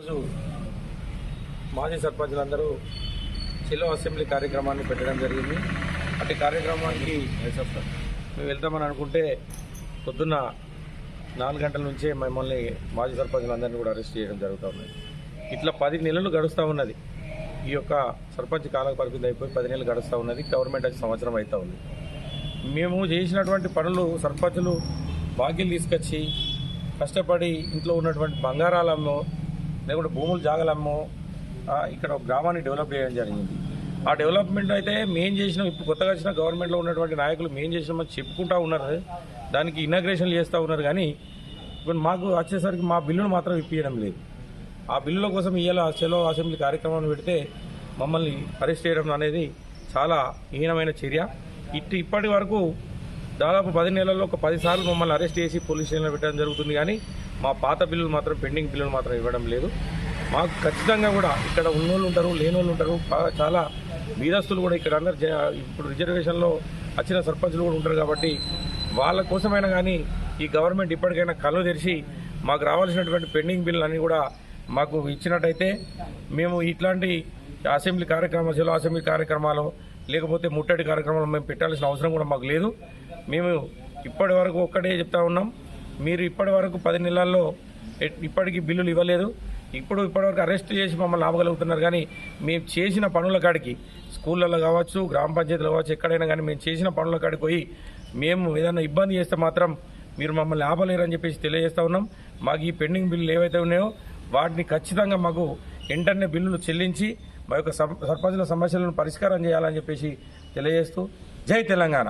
రోజు మాజీ సర్పంచులందరూ చెలో అసెంబ్లీ కార్యక్రమాన్ని పెట్టడం జరిగింది. అటు కార్యక్రమానికి మేము వెళ్తామని అనుకుంటే పొద్దున్న 4 గంటల నుంచే మమ్మల్ని మాజీ సర్పంచులందరినీ కూడా అరెస్ట్ చేయడం జరుగుతూ ఉన్నది. ఇట్లా 10 నెలలు గడుస్తూ ఉన్నది. ఈ యొక్క సర్పంచ్ కాల పరిమితి అయిపోయి 10 నెలలు గడుస్తూ ఉన్నది. గవర్నమెంట్ వచ్చి సంవత్సరం అవుతూ ఉంది. మేము చేసినటువంటి పనులు సర్పంచులు బాకీలు తీసుకొచ్చి కష్టపడి ఇంట్లో ఉన్నటువంటి బంగారాలమ్మో లేకుంటే భూములు జాగలమ్మో ఇక్కడ గ్రామాన్ని డెవలప్ చేయడం జరిగింది. ఆ డెవలప్మెంట్ అయితే మేము చేసినాం. ఇప్పుడు కొత్తగా వచ్చిన గవర్నమెంట్లో ఉన్నటువంటి నాయకులు మేము చేసినామని చెప్పుకుంటూ ఉన్నారు, దానికి ఇనాగ్రేషన్లు చేస్తూ ఉన్నారు. కానీ ఇప్పుడు మాకు వచ్చేసరికి మా బిల్లును మాత్రం ఇప్పించడం లేదు. ఆ బిల్లుల కోసం ఇవాళ చెలో అసెంబ్లీ కార్యక్రమాన్ని పెడితే మమ్మల్ని అరెస్ట్ చేయడం అనేది చాలా హీనమైన చర్య. ఇప్పటి వరకు దాదాపు 10 నెలల్లో ఒక 10 సార్లు మమ్మల్ని అరెస్ట్ చేసి పోలీస్ స్టేషన్లో పెట్టడం జరుగుతుంది. కానీ మా పాత బిల్లులు మాత్రం పెండింగ్ బిల్లులు మాత్రం ఇవ్వడం లేదు. మాకు ఖచ్చితంగా కూడా ఇక్కడ ఉన్నోళ్ళు ఉంటారు, లేనోళ్ళు ఉంటారు, చాలా బీదస్తులు కూడా ఇక్కడ అందరు ఇప్పుడు రిజర్వేషన్లో వచ్చిన సర్పంచులు కూడా ఉంటారు. కాబట్టి వాళ్ళ కోసమైనా కానీ ఈ గవర్నమెంట్ ఇప్పటికైనా కళ్ళు తెరిచి మాకు రావాల్సినటువంటి పెండింగ్ బిల్లు అన్నీ కూడా మాకు ఇచ్చినట్టయితే మేము ఇట్లాంటి అసెంబ్లీ కార్యక్రమాలు చెలో అసెంబ్లీ కార్యక్రమాలు లేకపోతే ముట్టడి కార్యక్రమాలు మేము పెట్టాల్సిన అవసరం కూడా మాకు లేదు. మేము ఇప్పటి వరకు ఒక్కటే చెప్తా ఉన్నాం, మీరు ఇప్పటి వరకు 10 నెలల్లో ఇప్పటికీ బిల్లులు ఇవ్వలేదు. ఇప్పటివరకు అరెస్ట్ చేసి మమ్మల్ని ఆపగలుగుతున్నారు. కానీ మేము చేసిన పనుల కాడికి స్కూళ్ళల్లో కావచ్చు, గ్రామ పంచాయతీలో కావచ్చు, ఎక్కడైనా కానీ మేము చేసిన పనుల కాడికి పోయి మేము ఏదైనా ఇబ్బంది చేస్తే మాత్రం మీరు మమ్మల్ని ఆపలేరని చెప్పేసి తెలియజేస్తూ ఉన్నాం. మాకు ఈ పెండింగ్ బిల్లులు ఏవైతే ఉన్నాయో వాటిని ఖచ్చితంగా మాకు వెంటనే బిల్లులు చెల్లించి మా యొక్క సర్పంచుల సమస్యలను పరిష్కారం చేయాలని చెప్పేసి తెలియజేస్తూ జై తెలంగాణ.